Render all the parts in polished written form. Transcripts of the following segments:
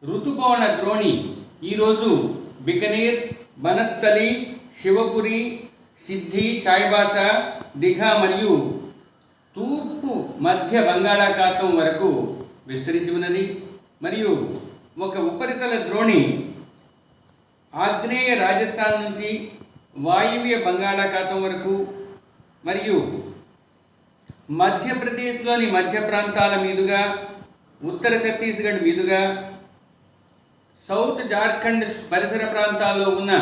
ఋతుపవన ద్రోణి ఈరోజు బికనీర్, బనస్థలి, శివపురి, సిద్ధి, చాయ్బాసా, దిఘా మరియు తూర్పు మధ్య బంగాళాఖాతం వరకు విస్తరించి ఉన్నది. మరియు ఒక ఉపరితల ద్రోణి ఆగ్నేయ రాజస్థాన్ నుంచి వాయువ్య బంగాళాఖాతం వరకు మరియు మధ్యప్రదేశ్లోని మధ్య ప్రాంతాల మీదుగా, ఉత్తర ఛత్తీస్గఢ్ మీదుగా, సౌత్ జార్ఖండ్ పరిసర ప్రాంతాల్లో ఉన్న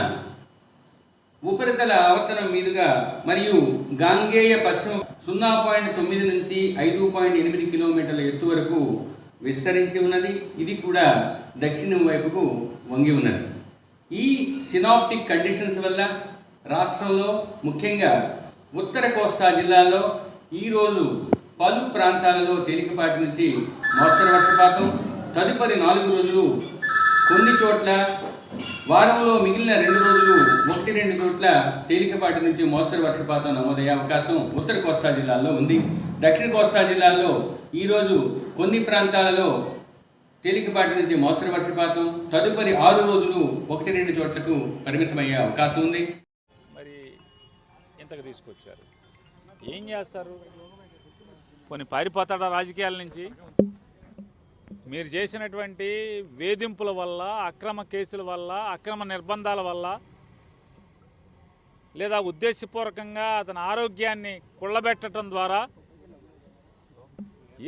ఉపరితల ఆవర్తనం మీదుగా మరియు గాంగేయ పశ్చిమ 0.9 నుంచి 5.8 కిలోమీటర్ల ఎత్తు వరకు విస్తరించి ఉన్నది. ఇది కూడా దక్షిణం వైపుకు వంగి ఉన్నది. ఈ సినాప్టిక్ కండిషన్స్ వల్ల రాష్ట్రంలో ముఖ్యంగా ఉత్తర కోస్తా జిల్లాలో ఈరోజు పలు ప్రాంతాలలో తేలికపాటి నుంచి మోస్తరు వర్షపాతం, తదుపరి 4 రోజులు కొన్ని చోట్ల, వారంలో మిగిలిన 2 రోజులు 1-2 చోట్ల తేలికపాటి నుంచి మోస్తరు వర్షపాతం నమోదయ్యే అవకాశం ఉత్తర కోస్తా జిల్లాల్లో ఉంది. దక్షిణ కోస్తా జిల్లాల్లో ఈరోజు కొన్ని ప్రాంతాలలో తేలికపాటి నుంచి మోస్తరు వర్షపాతం, తదుపరి 6 రోజులు 1-2 చోట్లకు పరిమితమయ్యే అవకాశం ఉంది. మరి ఇంతకు తీసుకొచ్చారు, ఏం చేస్తారు? కొన్ని పారిపోతాడా రాజకీయాల నుంచి? మీరు చేసినటువంటి వేధింపుల వల్ల, అక్రమ కేసుల వల్ల, అక్రమ నిర్బంధాల వల్ల, లేదా ఉద్దేశపూర్వకంగా అతని ఆరోగ్యాన్ని కుళ్ళబెట్టడం ద్వారా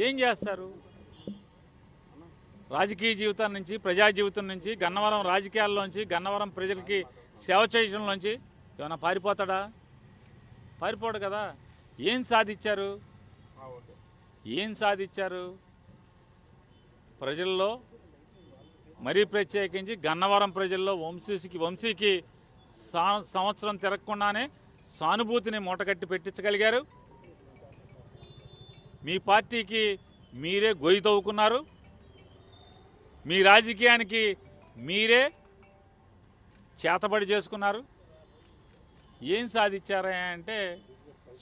ఏం చేస్తారు? రాజకీయ జీవితం నుంచి, ప్రజా జీవితం నుంచి, గన్నవరం రాజకీయాల్లోంచి, గన్నవరం ప్రజలకి సేవ చేయడంలోంచి ఏమైనా పారిపోతాడా? పారిపోడు కదా. ఏం సాధించారు? ప్రజల్లో, మరీ ప్రత్యేకించి గన్నవరం ప్రజల్లో వంశీకి సంవత్సరం తిరగకుండానే సానుభూతిని మూటగట్టి పెట్టించగలిగారు. మీ పార్టీకి మీరే గొయ్యి తవ్వుకున్నారు. మీ రాజకీయానికి మీరే చేతబడి చేసుకున్నారు. ఏం సాధించారా అంటే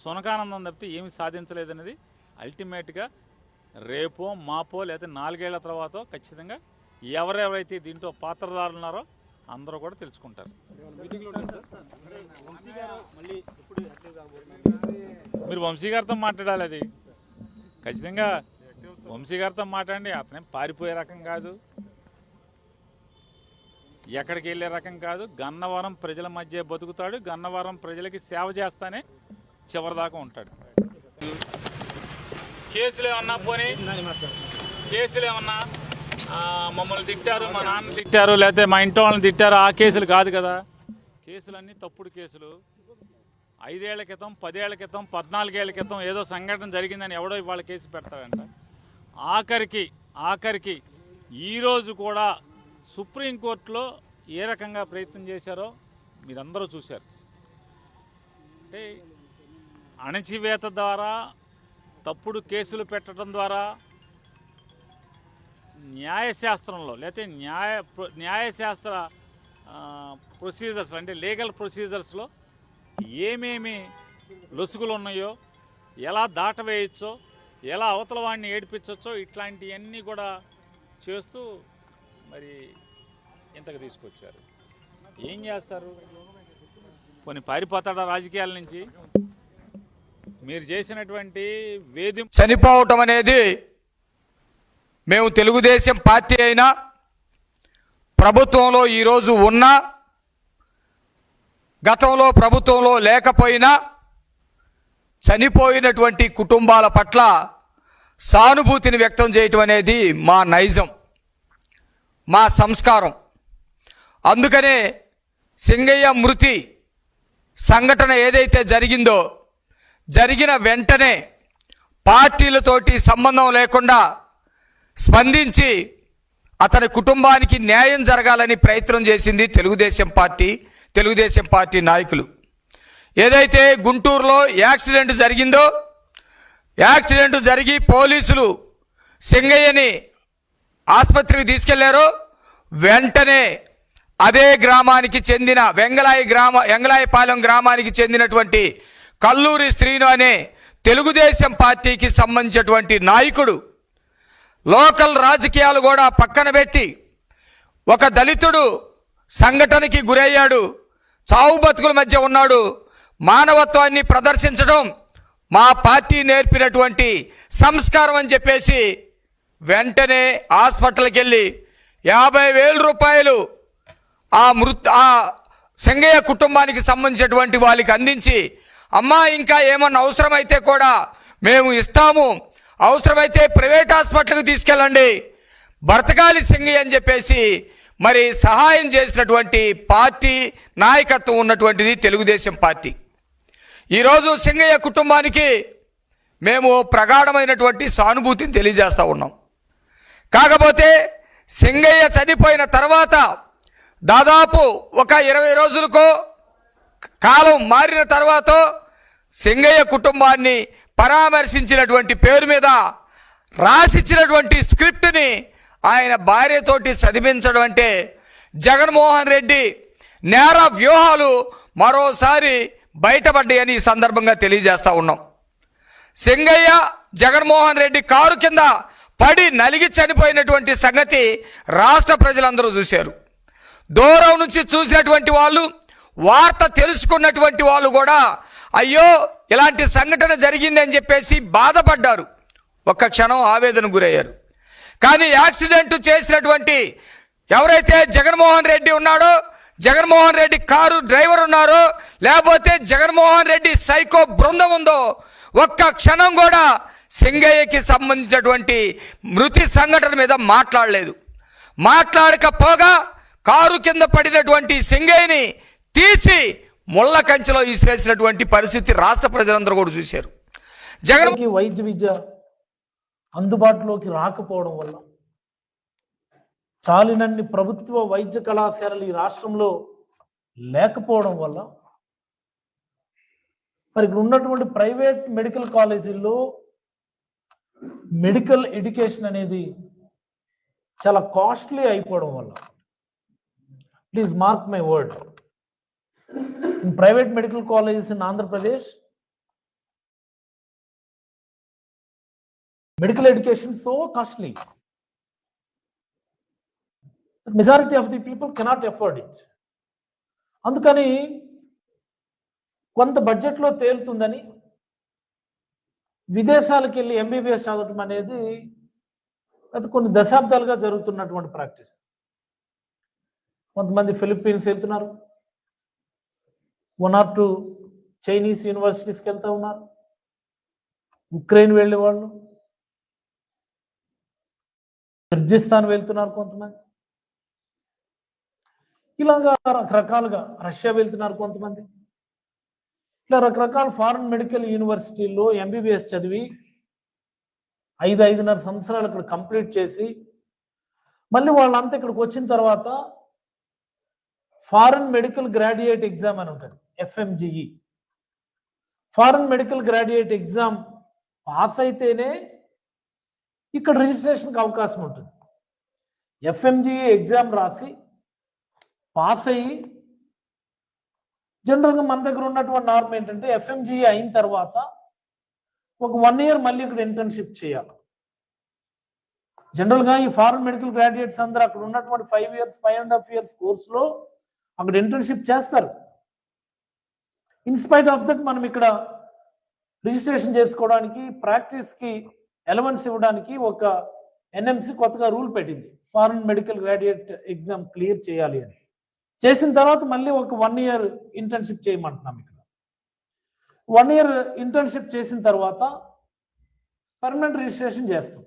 సునకానందం తప్పితే ఏమి సాధించలేదనేది అల్టిమేట్గా రేపో మాపో లేదా 4 ఏళ్ల తర్వాత ఖచ్చితంగా ఎవరెవరైతే దీంట్లో పాత్రదారులు ఉన్నారో అందరూ కూడా తెలుసుకుంటారు. మీరు వంశీ గారితో మాట్లాడాలి. అది ఖచ్చితంగా వంశీ గారితో మాట్లాడండి. అతనే పారిపోయే రకం కాదు, ఎక్కడికి వెళ్ళే రకం కాదు. గన్నవరం ప్రజల మధ్య బతుకుతాడు. గన్నవరం ప్రజలకి సేవ చేస్తానే చివరిదాకా ఉంటాడు. కేసులు ఏమన్నా పోనీ, కేసులు ఏమన్నా మమ్మల్ని తిట్టారు, మా నాన్న తిట్టారు, లేకపోతే మా ఇంట్లో వాళ్ళని తిట్టారు, ఆ కేసులు కాదు కదా. కేసులన్నీ తప్పుడు కేసులు. 5 ఏళ్ల క్రితం, 10 ఏళ్ల క్రితం, 14 ఏళ్ల క్రితం ఏదో సంఘటన జరిగిందని ఎవడో ఇవాళ కేసు పెడతాడంట. ఆఖరికి ఈరోజు కూడా సుప్రీంకోర్టులో ఏ రకంగా ప్రయత్నం చేశారో మీరందరూ చూశారు. అంటే అణచివేత ద్వారా, తప్పుడు కేసులు పెట్టడం ద్వారా న్యాయశాస్త్రంలో లేకపోతే న్యాయశాస్త్ర ప్రొసీజర్స్ అంటే లీగల్ ప్రొసీజర్స్లో ఏమేమి లొసుగులు ఉన్నాయో, ఎలా దాటవేయచ్చో, ఎలా అవతల వాడిని ఏడిపించవచ్చో, ఇట్లాంటివన్నీ కూడా చేస్తూ మరి ఇంతకు తీసుకొచ్చారు. ఏం చేస్తారు? కొన్ని పారిపోతాడా రాజకీయాల నుంచి? మీరు చేసినటువంటి వేధింపు, చనిపోవటం అనేది మేము తెలుగుదేశం పార్టీ అయినా ప్రభుత్వంలో ఈరోజు ఉన్నా, గతంలో ప్రభుత్వంలో లేకపోయినా చనిపోయినటువంటి కుటుంబాల పట్ల సానుభూతిని వ్యక్తం చేయటం అనేది మా నైజం, మా సంస్కారం. అందుకనే సింగయ్య మృతి సంఘటన ఏదైతే జరిగిందో, జరిగిన వెంటనే పార్టీలతోటి సంబంధం లేకుండా స్పందించి అతని కుటుంబానికి న్యాయం జరగాలని ప్రయత్నం చేసింది తెలుగుదేశం పార్టీ నాయకులు. ఏదైతే గుంటూరులో యాక్సిడెంట్ జరిగిందో, యాక్సిడెంట్ జరిగి పోలీసులు సింగయ్యని ఆసుపత్రికి తీసుకెళ్లారో, వెంటనే అదే గ్రామానికి చెందిన వెంగళాయపాలెం గ్రామానికి చెందినటువంటి కల్లూరి శ్రీను అనే తెలుగుదేశం పార్టీకి సంబంధించినటువంటి నాయకుడు లోకల్ రాజకీయాలు కూడా పక్కన పెట్టి ఒక దళితుడు సంఘటనకి గురయ్యాడు, చావు బతుకుల మధ్య ఉన్నాడు, మానవత్వాన్ని ప్రదర్శించడం మా పార్టీ నేర్పినటువంటి సంస్కారం అని చెప్పేసి వెంటనే హాస్పిటల్కి వెళ్ళి 50,000 రూపాయలు ఆ సింగయ్య కుటుంబానికి సంబంధించినటువంటి వాళ్ళకి అందించి, అమ్మా ఇంకా ఏమన్నా అవసరమైతే కూడా మేము ఇస్తాము, అవసరమైతే ప్రైవేట్ హాస్పిటల్కి తీసుకెళ్ళండి, బ్రతకాలి సింగయ్య అని చెప్పేసి మరి సహాయం చేసినటువంటి పార్టీ నాయకత్వం ఉన్నటువంటిది తెలుగుదేశం పార్టీ. ఈరోజు సింగయ్య కుటుంబానికి మేము ప్రగాఢమైనటువంటి సానుభూతిని తెలియజేస్తూ ఉన్నాం. కాకపోతే సింగయ్య చనిపోయిన తర్వాత దాదాపు ఒక 20 రోజులకో కాలం మారిన తర్వాత సింగయ్య కుటుంబాన్ని పరామర్శించినటువంటి పేరు మీద రాసిచ్చినటువంటి స్క్రిప్ట్ని ఆయన భార్యతోటి చదివించడం అంటే జగన్మోహన్ రెడ్డి నేర వ్యూహాలు మరోసారి బయటపడ్డాయని ఈ సందర్భంగా తెలియజేస్తూ ఉన్నాం. సింగయ్య జగన్మోహన్ రెడ్డి కారు కింద పడి నలిగి చనిపోయినటువంటి సంగతి రాష్ట్ర ప్రజలందరూ చూశారు. దూరం నుంచి చూసినటువంటి వాళ్ళు, వార్త తెలుసుకున్నటువంటి వాళ్ళు కూడా అయ్యో ఇలాంటి సంఘటన జరిగిందని చెప్పేసి బాధపడ్డారు, ఒక్క క్షణం ఆవేదన గురయ్యారు. కానీ యాక్సిడెంట్ చేసినటువంటి ఎవరైతే జగన్మోహన్ రెడ్డి ఉన్నాడో, జగన్మోహన్ రెడ్డి కారు డ్రైవర్ ఉన్నారో, లేకపోతే జగన్మోహన్ రెడ్డి సైకో బృందం ఉందో, ఒక్క క్షణం కూడా సింగయ్యకి సంబంధించినటువంటి మృతి సంఘటన మీద మాట్లాడలేదు. మాట్లాడకపోగా కారు కింద పడినటువంటి సింగయ్యని తీసి ముళ్ళ కంచెలో ఇసిరేసినటువంటి పరిస్థితి రాష్ట్ర ప్రజలందరూ కూడా చూశారు. జగన్ వైద్య విద్య అందుబాటులోకి రాకపోవడం వల్ల, చాలినన్ని ప్రభుత్వ వైద్య కళాశాలలు ఈ రాష్ట్రంలో లేకపోవడం వల్ల, మరి ఇక్కడ ఉన్నటువంటి ప్రైవేట్ మెడికల్ కాలేజీల్లో మెడికల్ ఎడ్యుకేషన్ అనేది చాలా కాస్ట్లీ అయిపోవడం వల్ల, please mark my word, in private medical colleges in Andhra Pradesh, medical education so costly, majority of the people cannot afford it. అందుకని కొంత బడ్జెట్లో తేలుతుందని విదేశాలకు వెళ్ళి ఎంబీబీఎస్ చదవటం అనేది అది కొన్ని దశాబ్దాలుగా జరుగుతున్నటువంటి ప్రాక్టీస్. కొంతమంది ఫిలిప్పీన్స్ వెళ్తున్నారు, 1 or 2 చైనీస్ యూనివర్సిటీస్కి వెళ్తూ ఉన్నారు, ఉక్రెయిన్ వెళ్ళే వాళ్ళు, కిర్గిస్థాన్ వెళ్తున్నారు, కొంతమంది ఇలాగా రకరకాలుగా రష్యా వెళ్తున్నారు, కొంతమంది ఇలా రకరకాల ఫారెన్ మెడికల్ యూనివర్సిటీల్లో ఎంబీబీఎస్ చదివి 5-5.5 సంవత్సరాలు ఇక్కడ కంప్లీట్ చేసి మళ్ళీ వాళ్ళంతా ఇక్కడికి వచ్చిన తర్వాత ఫారెన్ మెడికల్ గ్రాడ్యుయేట్ ఎగ్జామ్ అని ఉంటుంది, FMGE. Foreign medical graduate exam pass అయితేనే ఇక్కడ రిజిస్ట్రేషన్కి అవకాశం ఉంటుంది. FMGE ఎగ్జామ్ రాసి పాస్ అయ్యి, జనరల్గా మన దగ్గర ఉన్నటువంటి నార్మ్ ఏంటంటే FMGE అయిన తర్వాత ఒక 1 year మళ్ళీ ఇక్కడ ఇంటర్న్షిప్ చేయాలి. జనరల్గా ఈ ఫారెన్ మెడికల్ గ్రాడ్యుయేట్స్ అందరూ అక్కడ ఉన్నటువంటి 5 years 5.5 years కోర్సులో అక్కడ ఇంటర్న్షిప్ చేస్తారు. ఇన్స్పైట్ ఆఫ్ దట్ మనం ఇక్కడ రిజిస్ట్రేషన్ చేసుకోవడానికి, ప్రాక్టీస్కి ఎలవెన్స్ ఇవ్వడానికి ఒక NMC కొత్తగా రూల్ పెట్టింది, foreign medical graduate exam clear చేయాలి అని. చేసిన తర్వాత మళ్ళీ ఒక 1 year ఇంటర్న్షిప్ చేయమంటున్నాం. ఇక్కడ 1 year ఇంటర్న్షిప్ చేసిన తర్వాత పర్మనెంట్ రిజిస్ట్రేషన్ చేస్తాం.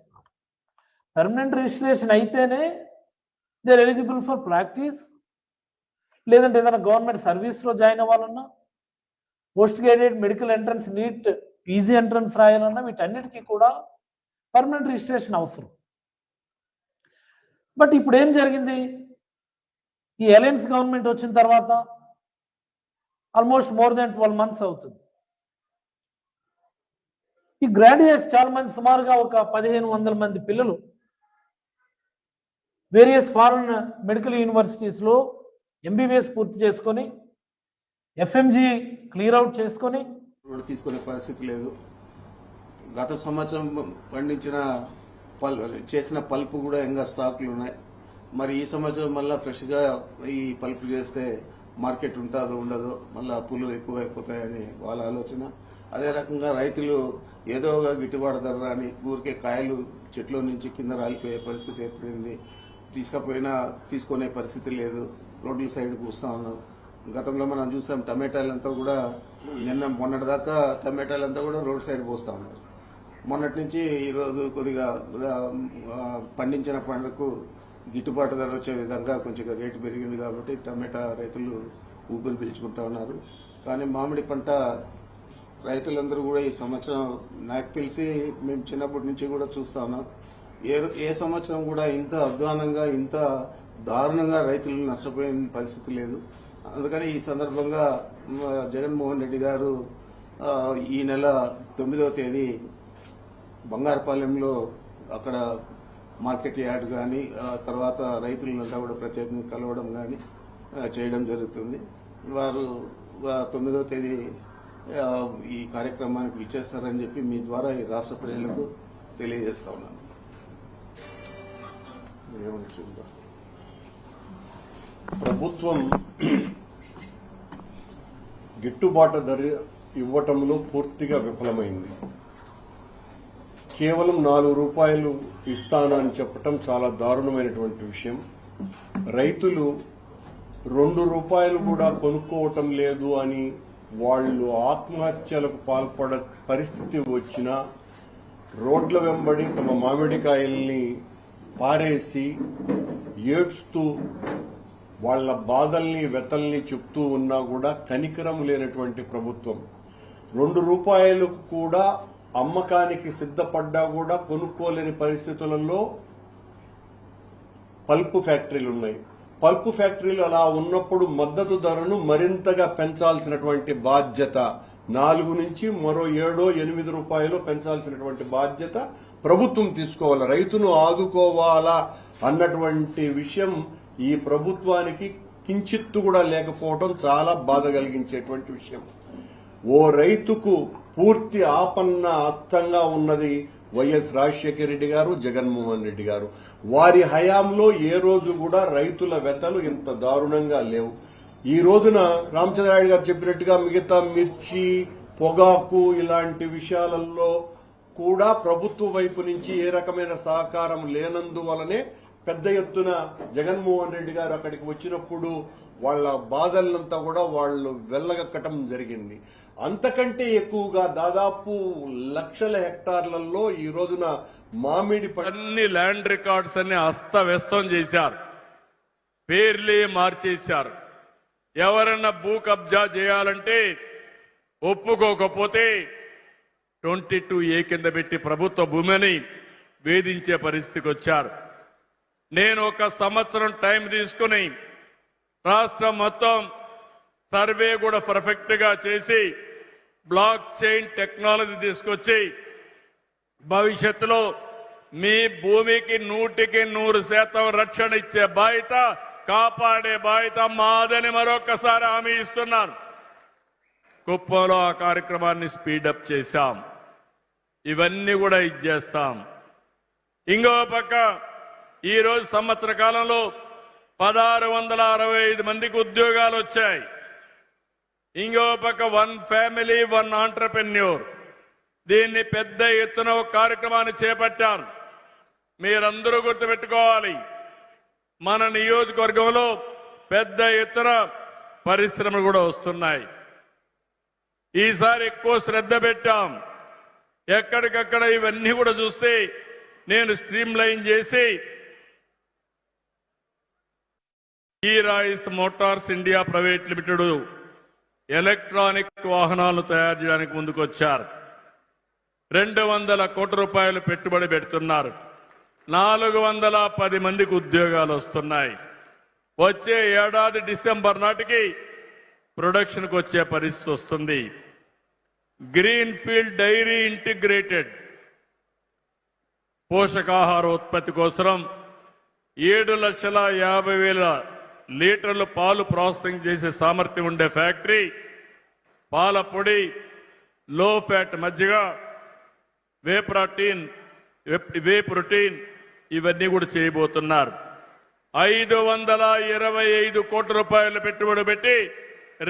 పర్మనెంట్ రిజిస్ట్రేషన్ అయితేనే they are eligible for practice, లేదంటే ఏదైనా గవర్నమెంట్ సర్వీస్లో జాయిన్ అవ్వాలన్నా, post graduate medical entrance NEET PG entrance రాయాలన్నా, వీటన్నిటికీ కూడా పర్మనెంట్ రిజిస్ట్రేషన్ అవసరం. బట్ ఇప్పుడు ఏం జరిగింది, ఈ అలయన్స్ గవర్నమెంట్ వచ్చిన తర్వాత ఆల్మోస్ట్ మోర్ దాన్ 12 months అవుతుంది. ఈ గ్రాడ్యుయేట్స్ చాలా మంది, సుమారుగా ఒక 1500 మంది పిల్లలు వేరియస్ ఫారెన్ మెడికల్ యూనివర్సిటీస్లో ఎంబీబీఎస్ పూర్తి చేసుకొని ఎఫ్ఎంజీ క్లియర్ అవుట్ చేసుకొని తీసుకునే పరిస్థితి లేదు. గత సంవత్సరం పండించిన చేసిన పల్పు కూడా ఇంకా స్టాక్లు ఉన్నాయి. మరి ఈ సంవత్సరం మళ్ళీ ఫ్రెష్గా ఈ పల్పు చేస్తే మార్కెట్ ఉంటుందో ఉండదో, మళ్ళీ అప్పులు ఎక్కువ అయిపోతాయని వాళ్ళ ఆలోచన. అదే రకంగా రైతులు ఏదో ఒక గిట్టుబాటు ధర అని ఊరికే కాయలు చెట్ల నుంచి కింద రాలిపోయే పరిస్థితి ఏర్పడింది. తీసుకునే పరిస్థితి లేదు. రోడ్ల సైడ్ కూస్తా ఉన్నాం. గతంలో మనం చూసాం టమాటాలంతా కూడా మొన్నటిదాకా టమాటాలంతా కూడా రోడ్ సైడ్ పోస్తా ఉన్నారు. మొన్నటి నుంచి ఈరోజు కొద్దిగా పండించిన పంటకు గిట్టుబాటు ధర వచ్చే విధంగా కొంచెం రేటు పెరిగింది కాబట్టి టమాటా రైతులు ఊపిరి పీల్చుకుంటా ఉన్నారు. కానీ మామిడి పంట రైతులందరూ కూడా ఈ సంవత్సరం నాకు తెలిసి మేము చిన్నప్పటి నుంచి కూడా చూస్తా ఉన్నాం. ఏ సంవత్సరం కూడా ఇంత అధ్వానంగా ఇంత దారుణంగా రైతులు నష్టపోయిన పరిస్థితి లేదు. అందుకని ఈ సందర్భంగా జగన్మోహన్ రెడ్డి గారు ఈ నెల 9వ తేదీ బంగారుపాలెంలో అక్కడ మార్కెట్ యార్డ్ కానీ తర్వాత రైతులంతా కూడా ప్రత్యేకంగా కలవడం కానీ చేయడం జరుగుతుంది. వారు 9వ తేదీ ఈ కార్యక్రమానికి విచ్చేస్తారని చెప్పి మీ ద్వారా ఈ రాష్ట్ర ప్రజలకు తెలియజేస్తా ఉన్నాను. ప్రభుత్వం గిట్టుబాటు ధర ఇవ్వటంలో పూర్తిగా విఫలమైంది. కేవలం 4 రూపాయలు ఇస్తానని చెప్పటం చాలా దారుణమైనటువంటి విషయం. రైతులు 2 రూపాయలు కూడా కొనుక్కోవటం లేదు అని వాళ్ళు ఆత్మహత్యలకు పాల్పడ పరిస్థితి వచ్చినా రోడ్ల వెంబడి తమ మామిడికాయల్ని పారేసి ఏడ్స్తూ వాళ్ల బాధల్ని వ్యతల్ని చెప్తూ ఉన్నా కూడా కనికరం లేనటువంటి ప్రభుత్వం. 2 రూపాయలకు కూడా అమ్మకానికి సిద్ధపడ్డా కూడా కొనుక్కోలేని పరిస్థితులలో పల్పు ఫ్యాక్టరీలు ఉన్నాయి. పల్పు ఫ్యాక్టరీలు అలా ఉన్నప్పుడు మద్దతు ధరను మరింతగా పెంచాల్సినటువంటి బాధ్యత 4 నుంచి మరో 7-8 రూపాయలు పెంచాల్సినటువంటి బాధ్యత ప్రభుత్వం తీసుకోవాలి. రైతును ఆదుకోవాలా అన్నటువంటి విషయం ఈ ప్రభుత్వానికి కించిత్తు కూడా లేకపోవడం చాలా బాధ కలిగించేటువంటి విషయం. ఓ రైతుకు పూర్తి ఆపన్న హస్తంగా ఉన్నది వైఎస్ రాజశేఖర రెడ్డి గారు, జగన్మోహన్ రెడ్డి గారు. వారి హయాంలో ఏ రోజు కూడా రైతుల వ్యతలు ఇంత దారుణంగా లేవు. ఈ రోజున రామచంద్రారెడ్డి గారు చెప్పినట్టుగా మిగతా మిర్చి, పొగాకు ఇలాంటి విషయాలలో కూడా ప్రభుత్వ వైపు నుంచి ఏ రకమైన సహకారం లేనందువలనే పెద్ద ఎత్తున జగన్మోహన్ రెడ్డి గారు అక్కడికి వచ్చినప్పుడు వాళ్ల బాధలంతా కూడా వాళ్ళు వెళ్లగక్కటం జరిగింది. అంతకంటే ఎక్కువగా దాదాపు లక్షల హెక్టార్లలో ఈ రోజున మామిడి అన్ని ల్యాండ్ రికార్డ్స్ అన్ని అస్తవ్యస్తం చేశారు, పేర్లే మార్చేశారు. ఎవరన్నా భూ కబ్జా చేయాలంటే ఒప్పుకోకపోతే 22A కింద పెట్టి ప్రభుత్వ భూమిని వేధించే పరిస్థితికి వచ్చారు. నేను 1 సంవత్సరం టైం తీసుకుని రాష్ట్రం మొత్తం సర్వే కూడా పర్ఫెక్ట్ గా చేసి బ్లాక్ చైన్ టెక్నాలజీ తీసుకొచ్చి భవిష్యత్తులో మీ భూమికి 100% రక్షణ ఇచ్చే బాధ్యత, కాపాడే బాధ్యత మాదని మరొకసారి హామీ ఇస్తున్నాను. కుప్పంలో ఆ కార్యక్రమాన్ని స్పీడప్ చేశాం. ఇవన్నీ కూడా ఇచ్చేస్తాం. ఇంకో పక్క ఈ రోజు సంవత్సర కాలంలో 1665 మందికి ఉద్యోగాలు వచ్చాయి. ఇంకో పక్క 1 ఫ్యామిలీ 1 ఆంటర్ప్రెన్యూర్, దీన్ని పెద్ద ఎత్తున ఒక కార్యక్రమాన్ని చేపట్టారు. మీరందరూ గుర్తుపెట్టుకోవాలి, మన నియోజకవర్గంలో పెద్ద ఎత్తున పరిశ్రమలు కూడా వస్తున్నాయి. ఈసారి ఎక్కువ శ్రద్ధ పెట్టాం. ఎక్కడికక్కడ ఇవన్నీ కూడా చూస్తే నేను స్ట్రీమ్ లైన్ చేసి Royce Motors India private limited electronic వాహనాలను తయారు చేయడానికి ముందుకొచ్చారు. 200 కోట్ల రూపాయలు పెట్టుబడి పెడుతున్నారు. 410 మందికి ఉద్యోగాలు వస్తున్నాయి. వచ్చే ఏడాది డిసెంబర్ నాటికి ప్రొడక్షన్కి వచ్చే పరిస్థితి వస్తుంది. గ్రీన్ ఫీల్డ్ డైరీ ఇంటిగ్రేటెడ్ పోషకాహార ఉత్పత్తి కోసం 7,50,000 లీటర్లు పాలు ప్రాసెసింగ్ చేసే సామర్థ్యం ఉండే ఫ్యాక్టరీ, పాల పొడి, లో ఫ్యాట్ మజ్జిగ, వే ప్రోటీన్ ఇవన్నీ కూడా చేయబోతున్నారు. 525 కోట్ల రూపాయలు పెట్టుబడి పెట్టి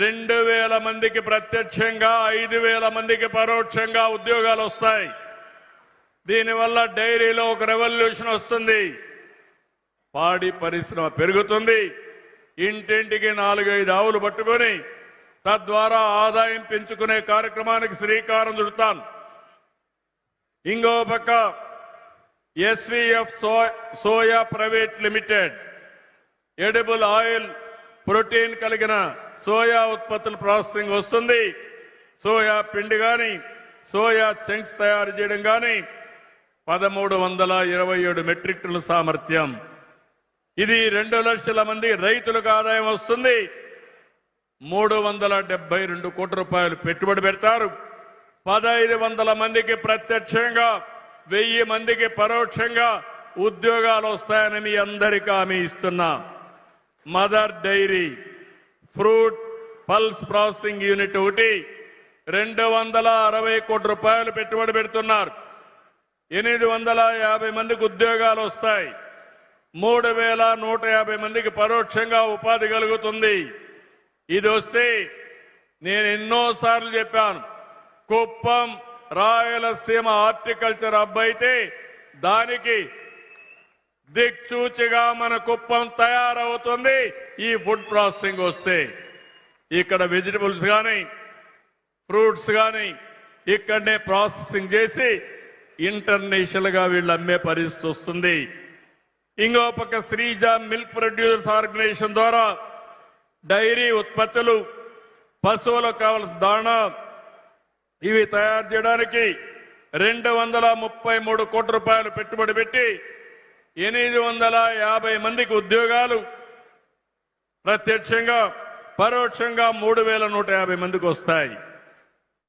2000 మందికి ప్రత్యక్షంగా 5000 మందికి పరోక్షంగా ఉద్యోగాలు వస్తాయి. దీనివల్ల డైరీలో ఒక రెవల్యూషన్ వస్తుంది. పాడి పరిశ్రమ పెరుగుతుంది. ఇంటింటికి 4-5 ఆవులు పట్టుకొని తద్వారా ఆదాయం పెంచుకునే కార్యక్రమానికి శ్రీకారం చుడతాం. ఇంకో పక్క SVF soya private limited edible oil, protein కలిగిన సోయా ఉత్పత్తుల ప్రాసెసింగ్ వస్తుంది. సోయా పిండి గాని, సోయా చంక్స్ తయారు చేయడం గాని 1327 మెట్రిక్ టన్నుల సామర్థ్యం. ఇది 2 లక్షల మంది రైతులకు ఆదాయం వస్తుంది. 372 కోట్ల రూపాయలు పెట్టుబడి పెడతారు. 1500 మందికి ప్రత్యక్షంగా, 1000 మందికి పరోక్షంగా ఉద్యోగాలు వస్తాయని మీ అందరికీ హామీ ఇస్తున్నా. Mother Dairy, fruit pulse processing unit ఒకటి 260 కోట్ల రూపాయలు పెట్టుబడి పెడుతున్నారు. 850 మందికి ఉద్యోగాలు వస్తాయి. 3150 మందికి పరోక్షంగా ఉపాధి కలుగుతుంది. ఇది వస్తే నేను ఎన్నోసార్లు చెప్పాను, కుప్పం రాయలసీమ హార్టికల్చర్ హబ్ అయితే దానికి దిక్చూచిగా మన కుప్పం తయారవుతుంది. ఈ ఫుడ్ ప్రాసెసింగ్ వస్తే ఇక్కడ వెజిటబుల్స్ కానీ, ఫ్రూట్స్ కానీ ఇక్కడనే ప్రాసెసింగ్ చేసి ఇంటర్నేషనల్ గా వీళ్ళు అమ్మే పరిస్థితి వస్తుంది. ఇంకో పక్క శ్రీజ మిల్క్ ప్రొడ్యూసర్స్ ఆర్గనైజేషన్ ద్వారా డైరీ ఉత్పత్తులు, పశువులకు కావలసిన దాణా ఇవి తయారు చేయడానికి 233 కోట్ల రూపాయలు పెట్టుబడి పెట్టి 850 మందికి ఉద్యోగాలు, ప్రత్యక్షంగా పరోక్షంగా 3150 మందికి వస్తాయి.